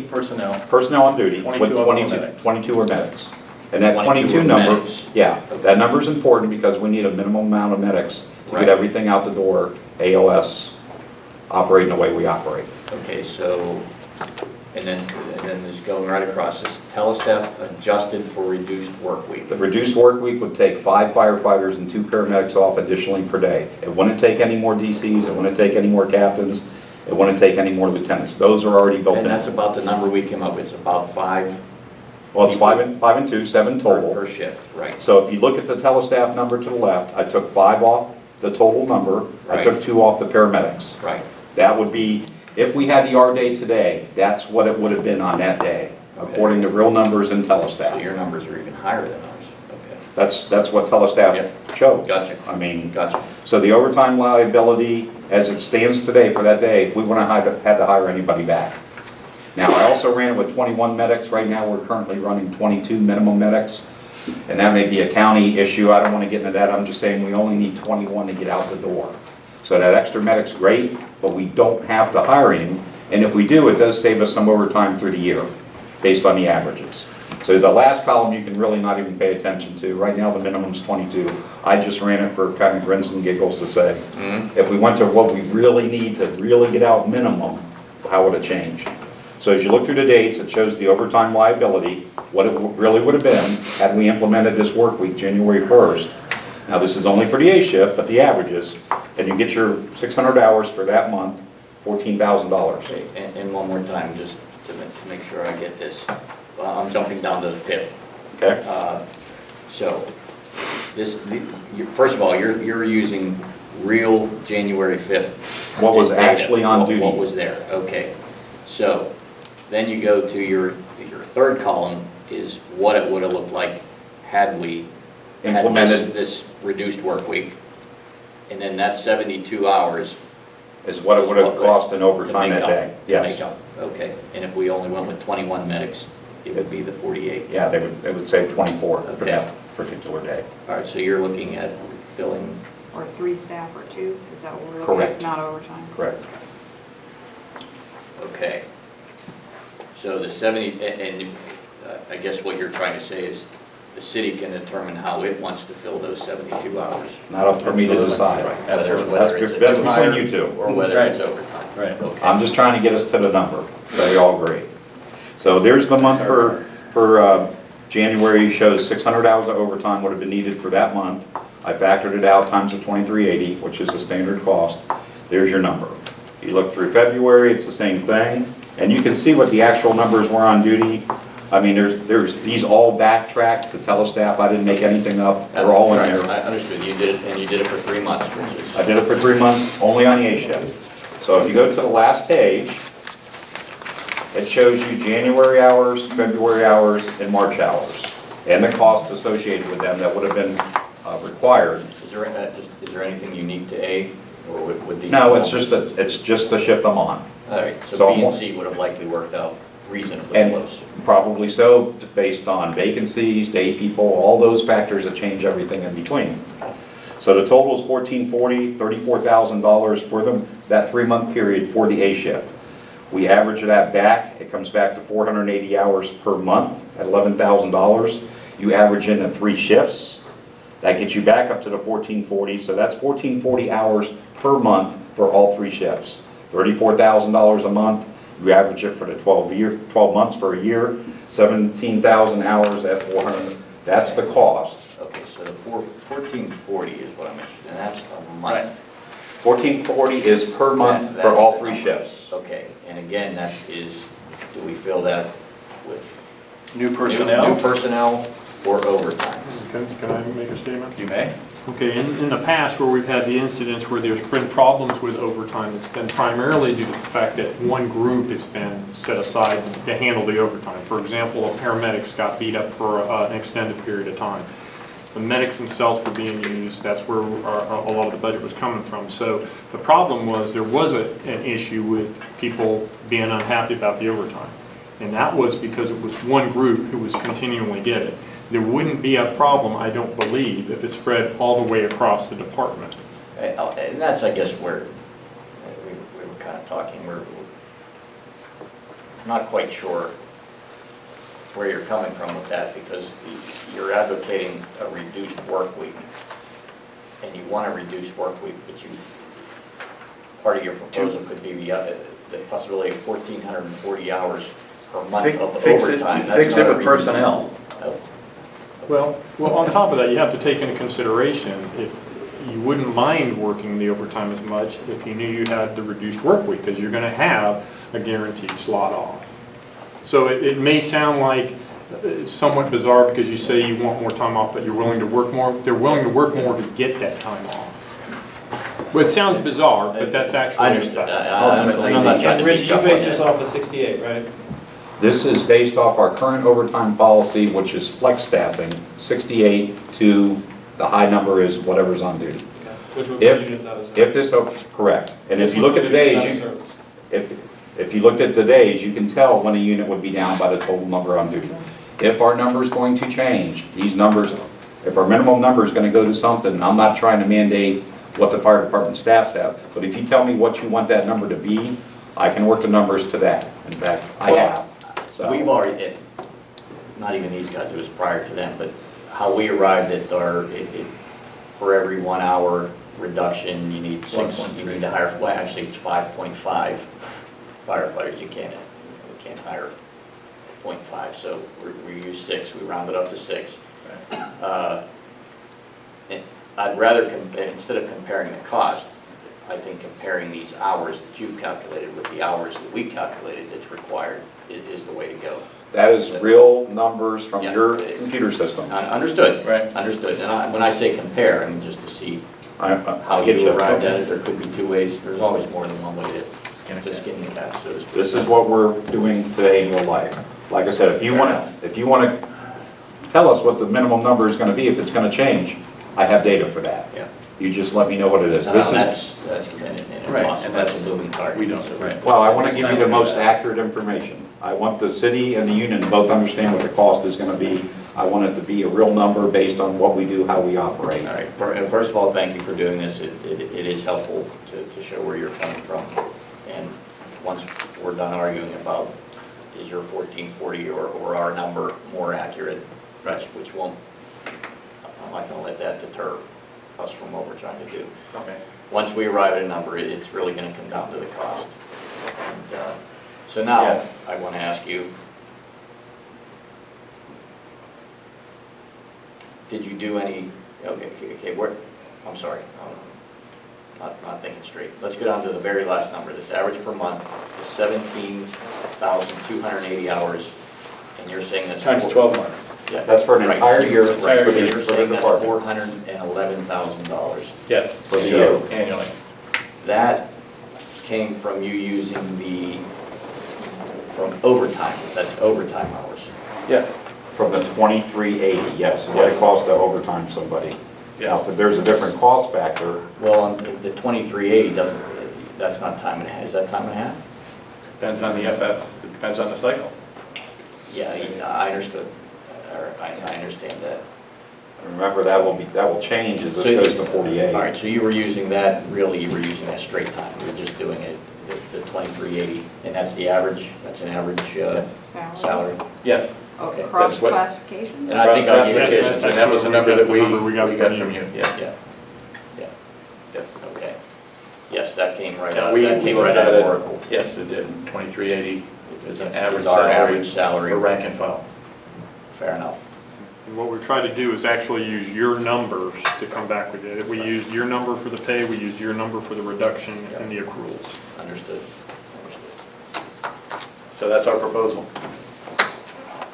Personnel. personnel on duty, 22 with of them 22, were medics. 22 were medics. And that 22 22 were number, medics. yeah, that number's important because we need a minimum amount of medics to Right. get everything out the door, AOS, operating the way we operate. Okay, so, and then just going right across this, Telestaff adjusted for reduced work week. The reduced work week would take 5 firefighters and 2 paramedics off additionally per day. It wouldn't take any more DCs, it wouldn't take any more captains, it wouldn't take any more lieutenants. Those are already built in. And that's about the number we came up with, it's about 5 Well, it's 5 and 2, 7 total. per shift, right? So if you look at the Telestaff number to the left, I took 5 off the total number, I Right. took 2 off the paramedics. Right. That would be, if we had the R day today, that's what it would have been on that day, according to real numbers in So Telestaff. your numbers are even higher than ours, okay. That's what telestaff showed. Gotcha. I mean, Gotcha. so the overtime liability, as it stands today for that day, we wouldn't have had to hire anybody back. Now, I also ran it with 21 medics. Right now, we're currently running 22 minimum medics. And that may be a county issue. I don't want to get into that. I'm just saying we only need 21 to get out the door. So that extra medic's great, but we don't have to hire him. And if we do, it does save us some overtime through the year, based on the averages. So the last column you can really not even pay attention to. Right now, the minimum's 22. I just ran it for kind of grins and giggles to say, if we went to what we really need to really get out minimum, how would it change? So as you look through the dates, it shows the overtime liability, what it really would have been had we implemented this work week January 1st. Now, this is only for the A shift, but the averages, and you get your 600 hours for that month, $14,000. Okay, and one more time, just to make sure I get this. I'm jumping down to the 5th. Okay? So, first of all, you're using real January 5th. What was data. actually on duty. What was there, okay. So, then you go to your third column is what it would have looked like had we had Implemented this reduced work week. And then that 72 hours is what it would have cost in overtime that day. to make Yes. up, okay. And if we only went with 21 medics, it would be the 48. Yeah, they would save 24 for Okay. that particular day. All right, so you're looking at filling, Or 3 staff or 2, is that what we're looking Correct. at, not overtime? Correct. okay. So the 70, and I guess what you're trying to say is the city can determine how it wants to fill those 72 hours. Not up for me to decide. Whether That's it's a between new hire you two. or whether it's overtime. Right. Okay. I'm just trying to get us to the number, so you all agree. So there's the month for January, shows 600 hours of overtime would have been needed for that month. I factored it out times the 2380, which is the standard cost. There's your number. You look through February, it's the same thing, and you can see what the actual numbers were on duty. I mean, there's these all backtracked to telestaff. I didn't make anything up. They're all in Right, there. I understood, you did it, and you did it for 3 months, which is. I did it for 3 months, only on the A shift. So if you go to the last page, it shows you January hours, February hours, and March hours, and the costs associated with them that would have been required. Is there anything unique to A, or would these? No, it's just the shift I'm on. All right, so so I'm- B and C would have likely worked out reasonably And close. probably so, based on vacancies, day people, all those factors that change everything in between. So the total is $1,440, $34,000 for that 3-month period for the A shift. We average that back, it comes back to 480 hours per month at $11,000. You average in the 3 shifts, that gets you back up to the 1,440, so that's 1,440 hours per month for all 3 shifts. $34,000 a month, you average it for the 12 months for a year, 17,000 hours at 400, that's the cost. Okay, so the 1440 is what I'm interested in, that's a month. 1,440 is per month for That's all the 3 number. shifts. Okay, and again, that is, do we fill that with New new personnel? personnel or overtime? Can I make a statement? You may. Okay, in the past where we've had the incidents where there's been problems with overtime, it's been primarily due to the fact that one group has been set aside to handle the overtime. For example, a paramedics got beat up for an extended period of time. The medics themselves were being used, that's where a lot of the budget was coming from. So the problem was there was an issue with people being unhappy about the overtime. And that was because it was one group who was continually getting it. There wouldn't be a problem, I don't believe, if it spread all the way across the department. And that's, I guess, where we were kind of talking, we're not quite sure where you're coming from with that, because you're advocating a reduced work week, and you want a reduced work week, but part of your proposal could be the possibility of 1,440 hours per month of overtime. That's Fix not it a with reduced- personnel. Oh, Well, on top of that, you have to take into consideration if you wouldn't mind working the overtime as much if you knew you had the reduced work week, because you're going to have a guaranteed slot off. So it may sound like it's somewhat bizarre because you say you want more time off, but you're willing to work more. They're willing to work more to get that time off. Well, it sounds bizarre, but that's actually. I understood. Ultimately, I'm not trying to Rich, beat you you up on base this that. off of 68, right? This is based off our current overtime policy, which is flex staffing, 68 to the high number is whatever's on duty. Which would If- put units out of service. If this, correct, and if you look at today's, if you looked at today's, you can tell when a unit would be down by the total number on duty. If our number is going to change, these numbers, if our minimum number is gonna go to something, I'm not trying to mandate what the fire department staffs have, but if you tell me what you want that number to be, I can work the numbers to that. In fact, I have, so. We've already, not even these guys, it was prior to them, but how we arrived at for every 1 hour reduction, you need you need to hire, well, actually, it's 5.5 firefighters. You can't hire 0.5, so we use 6, we round it up to 6. I'd rather, instead of comparing the cost, I think comparing these hours that you've calculated with the hours that we calculated that's required is the way to go. That is real numbers from Yeah. your computer system. Understood. Right. Understood. And when I say compare, I mean just to see how I get you you. arrived at it. There could be 2 ways. There's always more than one way to skin the cat, so to speak. This is what we're doing today in real life. Like I said, if you want to tell us what the minimum number is going to be, if it's going to change, I have data for that. Yeah. You just let me know what it is. No, This is, that's Right, impossible. and That's a moving target. we don't, so- right. well, I want to give you the most accurate information. I want the city and the union to both understand what the cost is going to be. I want it to be a real number based on what we do, how we operate. All right. First of all, thank you for doing this. It is helpful to show where you're coming from. And once we're done arguing about is your 1440 or our number more accurate, which won't, I'm not going to let that deter us from what we're trying to do. Okay. Once we arrive at a number, it's really going to come down to the cost. And, so now, Yeah. I want to ask you, did you do any, okay, I'm sorry, not thinking straight. Let's go down to the very last number. This average per month is 17,280 hours, and you're saying that's... Times 12 months. Yeah, That's for an right. entire year. Right, for and the- you're for the saying that's department. $411,000. Yes. For the So- year. Annually. That came from you using from overtime, that's overtime hours. Yeah. From the 2380, yes, what it costs to overtime somebody. Now, Yes. if there's a different cost factor, Well, on the 2380 that's not time and a half, is that time and a half? Depends on the FS, it depends on the cycle. Yeah, I understood, or I understand that. remember that will change as this goes to 48. All right, so you were using that, really, you were using that straight time, you were just doing it, the 2380, and that's the average, that's an average salary? Yes. Okay. Across That's what- classifications? And I think I gave you- Classifications, and that was the number that we got from you. Yeah. Yeah, yeah, Yes. okay. Yes, that came right Yeah, out, we that came looked right at out it. of Oracle. Yes, it did. 2380 is an Is average our salary average salary. for rank and file. Fair enough. And what we're trying to do is actually use your numbers to come back with it. We used your number for the pay, we used your number for the reduction and the accruals. Understood. So that's our proposal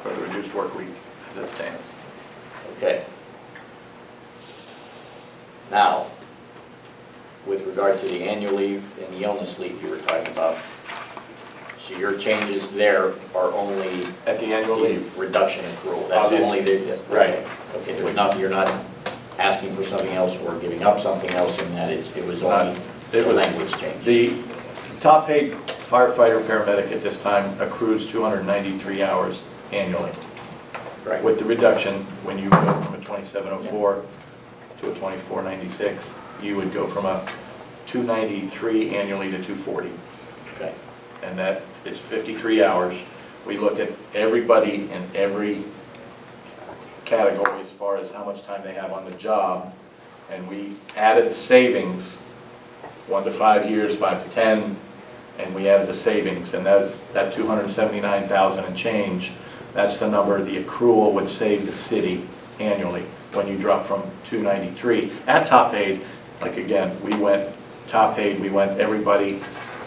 for the reduced work week as it stands. Okay. Now, with regard to the annual leave and the illness leave you were talking about, so your changes there are only At the annual leave. reduction accrual, that's Obviously. only the... Right. Okay, there's not, you're not asking for something else or giving up something else in that, it was only It the was- language change. The top paid firefighter paramedic at this time accrues 293 hours annually. Right. With the reduction, when you go from a 2704 to a 2496, you would go from a 293 annually to 240. Okay. And that is 53 hours. We looked at everybody in every category as far as how much time they have on the job, and we added the savings, 1 to 5 years, 5 to 10, and we added the savings, and that 279,000 and change, that's the number the accrual would save the city annually when you drop from 293. At top paid, like again, we went top paid, we went everybody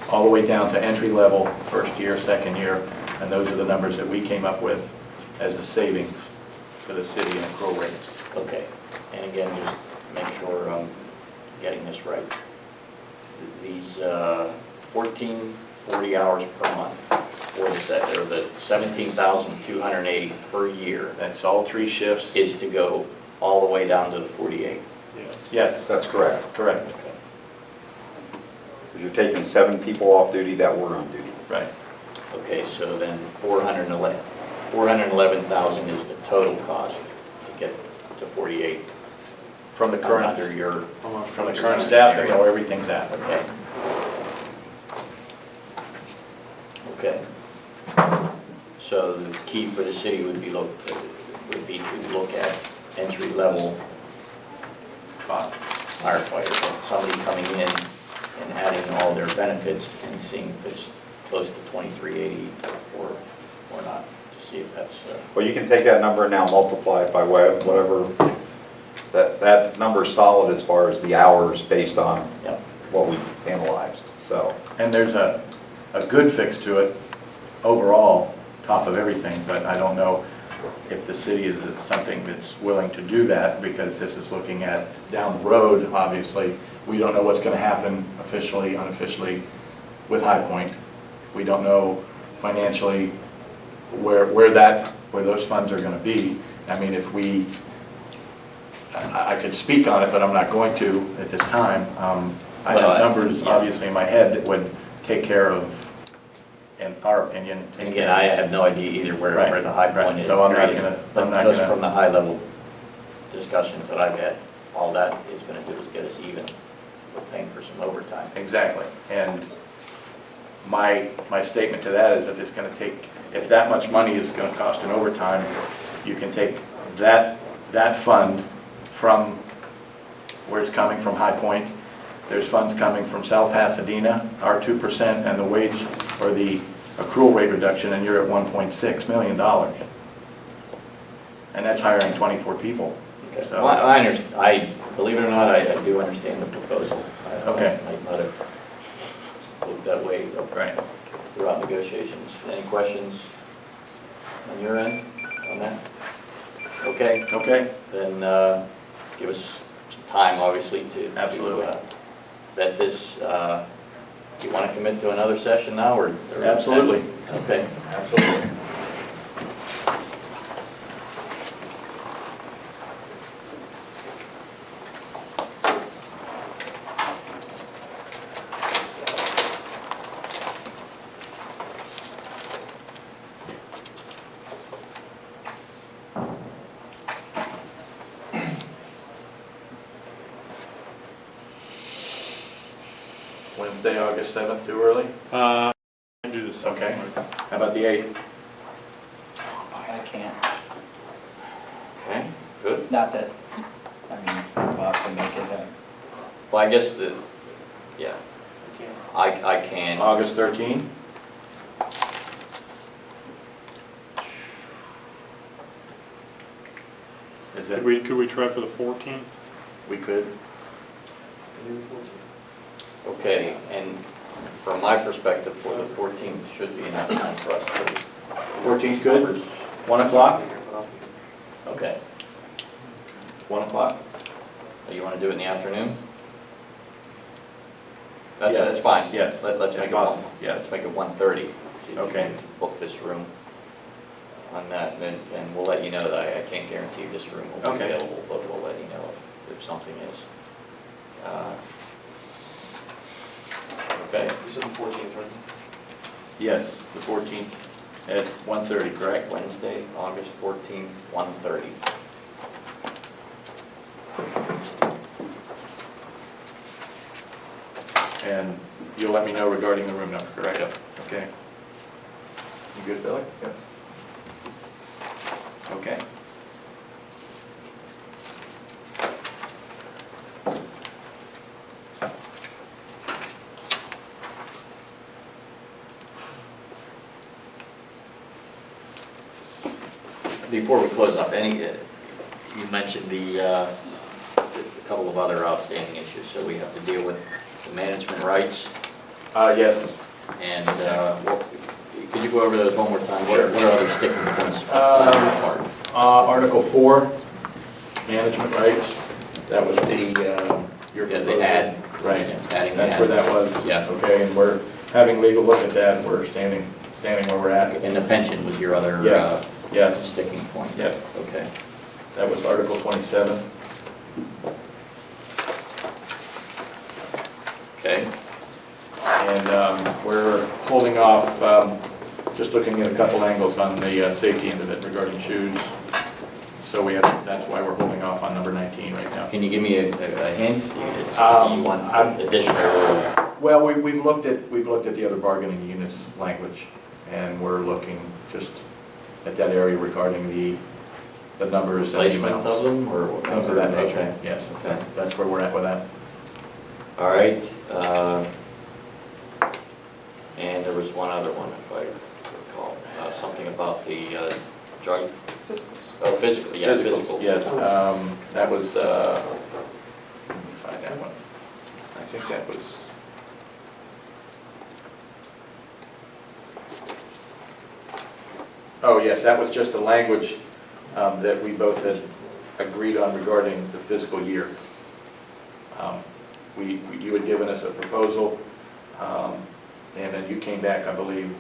all the way down to entry level, first year, second year, and those are the numbers that we came up with as a savings for the city and accrual rates. Okay, and again, just make sure I'm getting this right. These 1440 hours per month, for the set, or the 17,280 per year That's all 3 shifts? is to go all the way down to the 48. Yes. Yes, That's correct. correct, Okay. Because you're taking 7 people off duty that were on duty. right. Okay, so then 411,000 is the total cost to get to 48. From the current, Under your, from the current staffing, or everything's at. okay. Okay. So the key for the city would be to look at entry-level Cost. firefighters, somebody coming in and adding all their benefits and seeing if it's close to 2380 or not, to see if that's, Well, you can take that number and now multiply it by whatever, that number's solid as far as the hours based on yeah. what we analyzed, so. And there's a good fix to it overall, top of everything, but I don't know if the city is something that's willing to do that, because this is looking at down the road, obviously. We don't know what's going to happen officially, unofficially with High Point. We don't know financially where those funds are going to be. I mean, if I could speak on it, but I'm not going to at this time. I have numbers, obviously, in my head that would take care of, in our opinion. And again, I have no idea either where the high point is. So I'm not period. gonna- But I'm not just gonna- from the high level discussions that I've had, all that is gonna do is get us even with paying for some overtime. Exactly. And my statement to that is, if it's going to take, if that much money is going to cost in overtime, you can take that fund from where it's coming from, High Point. There's funds coming from South Pasadena, our 2%, and the wage, or the accrual rate reduction, and you're at $1.6 million. And that's hiring 24 people. So- Well, I understand, believe it or not, I do understand the proposal. Okay. I might have looked that way Right. throughout negotiations. Any questions on your end on that? Okay, Okay? then give us some time, obviously, to Absolutely. vet this. You want to commit to another session now, or? Absolutely. Okay. Absolutely. Wednesday, August 7th, too early? I can do this. Okay. How about the 8th? I can't, Okay, good. not that, I mean, we'll have to make it a. Well, I guess yeah, I can. August 13th? Is it, Could we try for the 14th? we could? Okay, and from my perspective, for the 14th should be enough time for us to. 14th good? 1 o'clock? Okay, 1 o'clock? you want to do it in the afternoon? Yes. That's fine. Yes. Let's If make it possible, yes. Let's make it 1:30. See if you Okay. can book this room on that, and we'll let you know that I can't guarantee this room will be Okay. available, but we'll let you know if something is. Okay, You said the 14th, right? Yes, the 14th at 1:30, correct? Wednesday, August 14th, 1:30. And you'll let me know regarding the room number, correct? Yep. Okay. You good, Billy? Yep. Okay. Before we close up, you mentioned a couple of other outstanding issues, so we have to deal with the management rights, Yes. and could you go over those one more time? What are other sticking points? Article 4, management rights, that was your Yeah, proposal. the ad. Right, Yeah, adding the that's where ad. that was. Yeah. Okay, and we're having legal look at that, we're standing standing where we're at. And the pension was your other Yes, yes, sticking point? yes. Okay. That was Article 27. Okay. And we're holding off, just looking at a couple angles on the safety end of it regarding shoes. So that's why we're holding off on number 19 right now. Can you give me a hint? You want I'm- additional? Well, we've looked at the other bargaining units language, and we're looking just at that area regarding the numbers and Placement amounts. of them, or what? Things of that nature, Okay. yes. Okay. That's where we're at with that. All right. And there was one other one, if I recall, something about the drug, oh, physical, yeah, physicals. Yes, that was, let me find that one. I think that was. Oh, yes, that was just the language that we both had agreed on regarding the fiscal year. You had given us a proposal, and then you came back, I believe,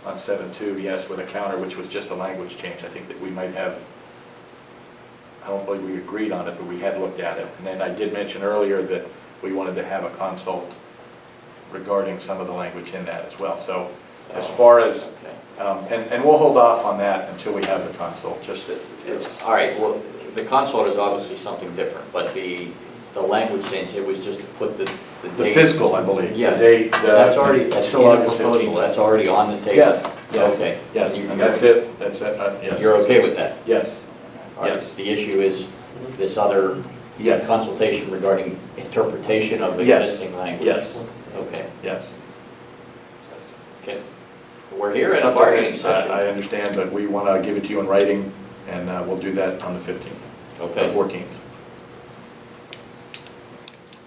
on 7-2, yes, with a counter, which was just a language change. I think that we might have, I don't believe we agreed on it, but we had looked at it. And then I did mention earlier that we wanted to have a consult regarding some of the language in that as well. So as far as, Okay. and we'll hold off on that until we have the consult, just that it's, All right, well, the consult is obviously something different, but the language change, it was just to put the the date. fiscal, I believe. Yeah. The date. That's already, that's in till the August proposal, 15th. that's already on the table? Yes, yes. Okay. Yes, You- and that's it, yes. You're okay with that? Yes, All right. Yes. The issue is this other yes, consultation regarding interpretation of the Yes. existing language? yes, Okay, yes. okay. We're here at a Something bargaining that session. I understand, but we want to give it to you in writing, and we'll do that on the 15th, or Okay, 14th.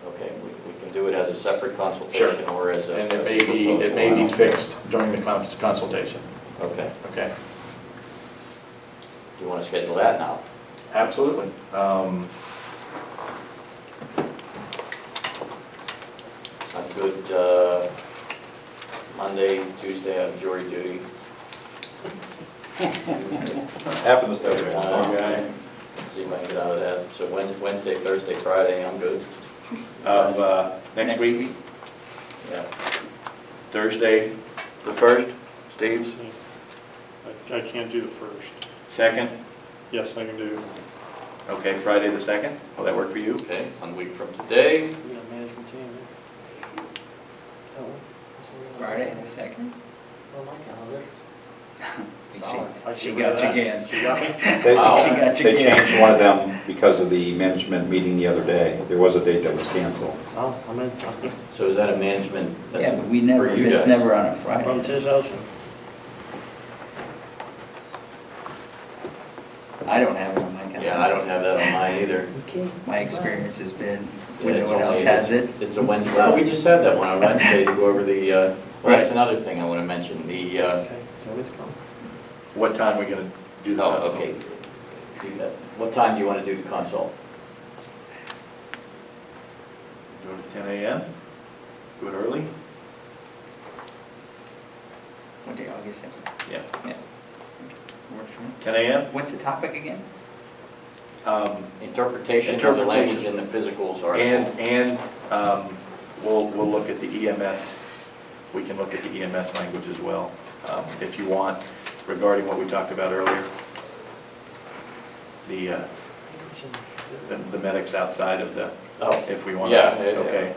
okay, we can do it as a separate consultation or as a. And as a it may be proposal. fixed during the consultation, Okay, okay? do you want to schedule that now? Absolutely. I'm good, Monday, Tuesday, I have jury duty. Happens to everyone. Okay. See if I can get out of that. So Wednesday, Thursday, Friday, I'm good. Next week, Yeah. Thursday, the 1st, Steve's, I can't do the first. 2nd, Yes, I can do. okay, Friday the 2nd, will that work for you? Okay, 1 week from today. Friday the 2nd? She She got you again. She got me? They Wow. She got you they again. changed one of them because of the management meeting the other day. There was a date that was canceled. Oh, I'm in. So is that a management? that's Yeah, but we never, for you it's guys? never on a Friday. From Tish Ocean. I don't have it on my calendar. Yeah, I don't have that on mine either. My experience has been, Yeah, when no it's one else only- has it. It's a Wednesday. Well, we just had that one on Wednesday to go over the, well, that's Right. another thing I want to mention. The, Okay, so it's come. What time are we going to do the oh, consult? okay. What time do you want to do the consult? Do it at 10 a.m.? Do it early? What day, August 2nd? Yeah. Yeah. Works for me. 10 a.m.? What's the topic again? Interpretation of the Interpretation. language in the physicals article. And we'll look at the EMS, we can look at the EMS language as well, if you want, regarding what we talked about earlier. The medics outside of the, Oh, if we want. yeah, Okay,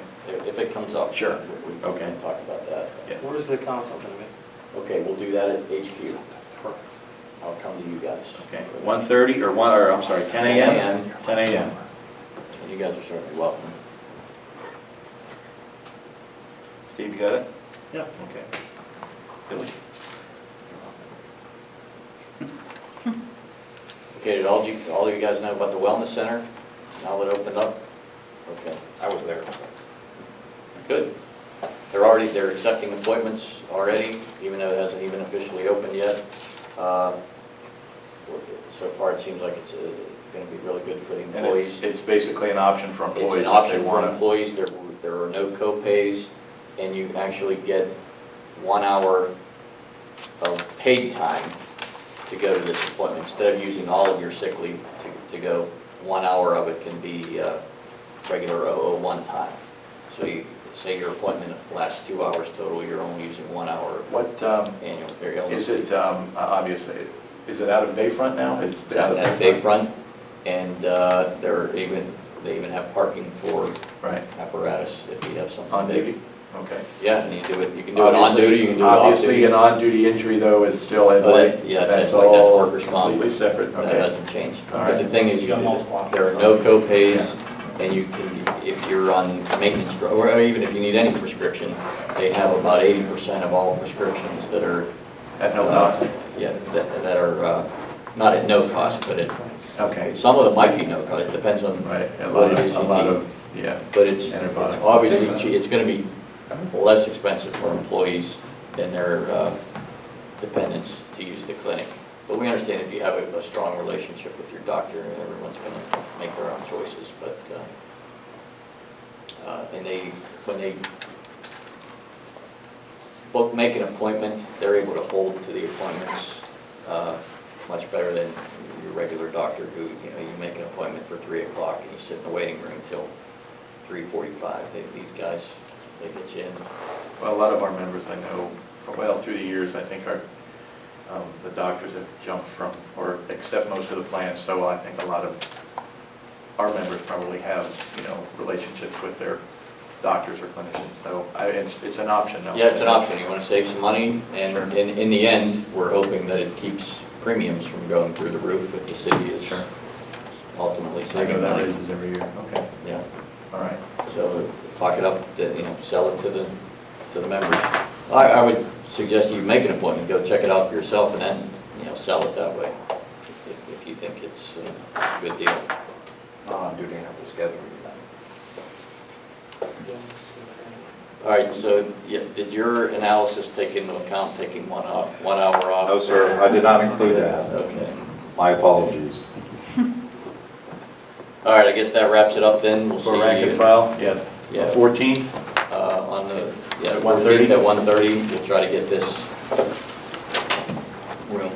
if it comes up. Sure. We Okay. can talk about that. yes. Where's the consult gonna be? Okay, we'll do that at HQ. I'll come to you guys. Okay, 1:30 or I'm sorry, 10 a.m.? 10 a.m. And you guys are certainly welcome. Steve, you got it? Yeah. Okay. Billy? Okay, did all of you guys know about the wellness center? Now that it opened up? Okay, I was there. Good. They're accepting appointments already, even though it hasn't even officially opened yet. So far, it seems like it's going to be really good for the And employees. it's basically an option for It's employees an if they option for want to. employees, there are no co-pays, and you actually get 1 hour of paid time to go to this appointment. Instead of using all of your sick leave to go, 1 hour of it can be regular 001 time. So you say your appointment lasts 2 hours total, you're only using 1 hour of What, annual or illness. is it, obviously, is it out of Bayfront now? It's It's out at Bayfront, and they even have parking for Right, apparatus if you have something on big. duty? Okay. Yeah, and you can do it on duty, you can do it off Obviously, duty. an on-duty injury, though, is still at Oh, work. that- yeah, that's all like, that's workers' comp. completely separate, That okay. hasn't changed. All But right. the thing is, there are no co-pays, and you can, if you're on maintenance, or even if you need any prescription, they have about 80% of all prescriptions that are, At no cost? yeah, that are not at no cost, but Okay, some of them might be no cost, it depends on right, a what lot it is of, you need. yeah. But it's Antibiotic. obviously, it's going to be less expensive for employees than their dependents to use the clinic. But we understand if you have a strong relationship with your doctor, everyone's going to make their own choices. But, and when they both make an appointment, they're able to hold to the appointments much better than your regular doctor who, you make an appointment for 3 o'clock and you sit in the waiting room till 3:45. These guys, they get you in. Well, a lot of our members I know, well, through the years, I think the doctors have jumped from, or accept most of the plans, so I think a lot of our members probably have, relationships with their doctors or clinicians, so it's an option, no? Yeah, it's an option. You want to save some money, and Sure. in the end, we're hoping that it keeps premiums from going through the roof if the city is Sure. ultimately I know saving that money. raises every year, okay, Yeah, all right. so talk it up, sell it to the members. I would suggest you make an appointment, go check it out for yourself, and then, sell it that way, if you think it's a good deal. On duty, I have to schedule you. All right, so, did your analysis take into account taking 1 hour off? No, sir, I did not include that. Okay. My apologies. All right, I guess that wraps it up then. We'll see For rank and you file, yes. Yeah. 14th? on the, At 1:30? At 1:30, we'll try to get this room.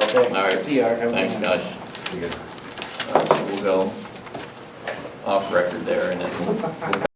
Okay. All right, See you, Art. Have a good thanks, one. guys. All right, so we'll go off record there, and then we'll